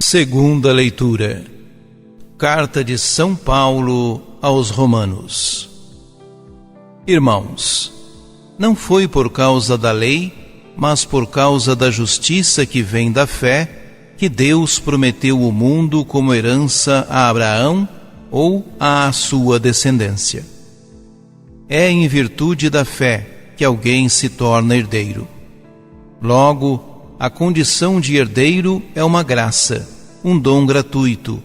Segunda leitura. Carta de São Paulo aos Romanos. Irmãos, não foi por causa da lei, mas por causa da justiça que vem da fé, que Deus prometeu o mundo como herança a Abraão ou à sua descendência. É em virtude da fé que alguém se torna herdeiro. Logo, a condição de herdeiro é uma graça, um dom gratuito,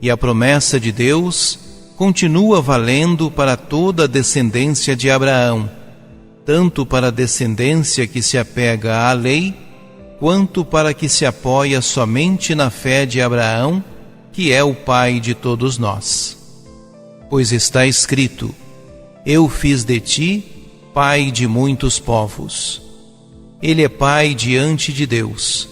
e a promessa de Deus continua valendo para toda a descendência de Abraão, tanto para a descendência que se apega à lei, quanto para a que se apoia somente na fé de Abraão, que é o pai de todos nós. Pois está escrito: Eu fiz de ti pai de muitos povos. Ele é pai diante de Deus,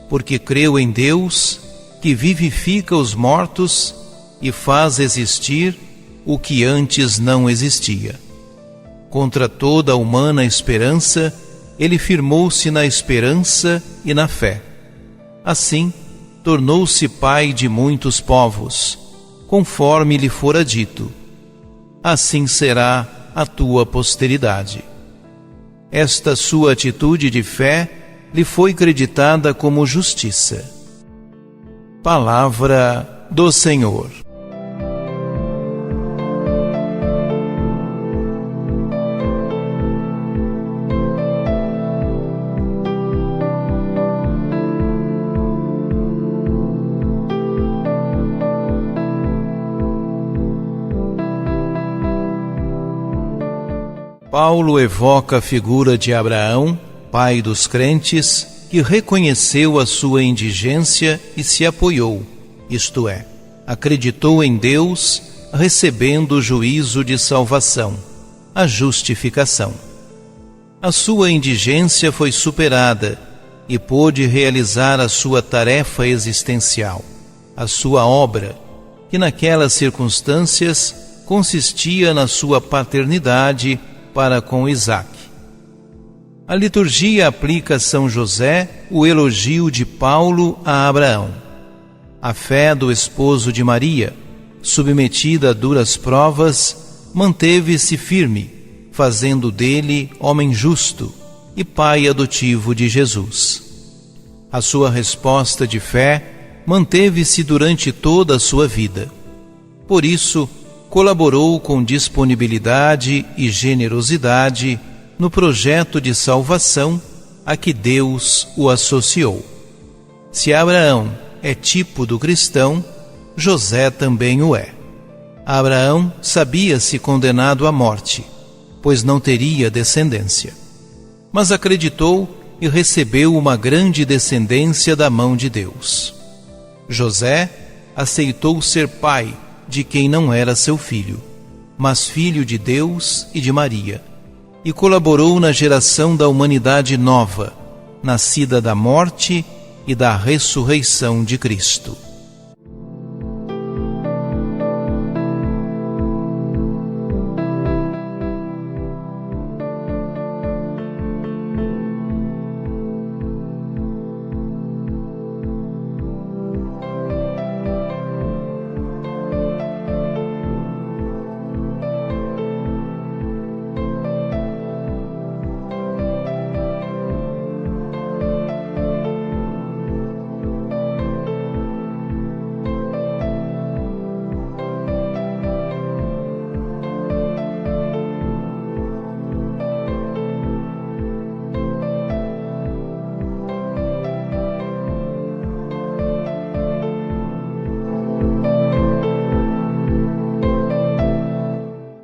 porque creu em Deus, que vivifica os mortos e faz existir o que antes não existia. Contra toda a humana esperança, ele firmou-se na esperança e na fé. Assim, tornou-se pai de muitos povos, conforme lhe fora dito: assim será a tua posteridade. Esta sua atitude de fé lhe foi creditada como justiça. Palavra do Senhor. Paulo evoca a figura de Abraão, pai dos crentes, que reconheceu a sua indigência e se apoiou, isto é, acreditou em Deus, recebendo o juízo de salvação, a justificação. A sua indigência foi superada e pôde realizar a sua tarefa existencial, a sua obra, que naquelas circunstâncias consistia na sua paternidade para com Isaque. A liturgia aplica a São José o elogio de Paulo a Abraão. A fé do esposo de Maria, submetida a duras provas, manteve-se firme, fazendo dele homem justo e pai adotivo de Jesus. A sua resposta de fé manteve-se durante toda a sua vida. Por isso, colaborou com disponibilidade e generosidade no projeto de salvação a que Deus o associou. Se Abraão é tipo do cristão, José também o é. Abraão sabia-se condenado à morte, pois não teria descendência. Mas acreditou e recebeu uma grande descendência da mão de Deus. José aceitou ser pai de quem não era seu filho, mas filho de Deus e de Maria, e colaborou na geração da humanidade nova, nascida da morte e da ressurreição de Cristo.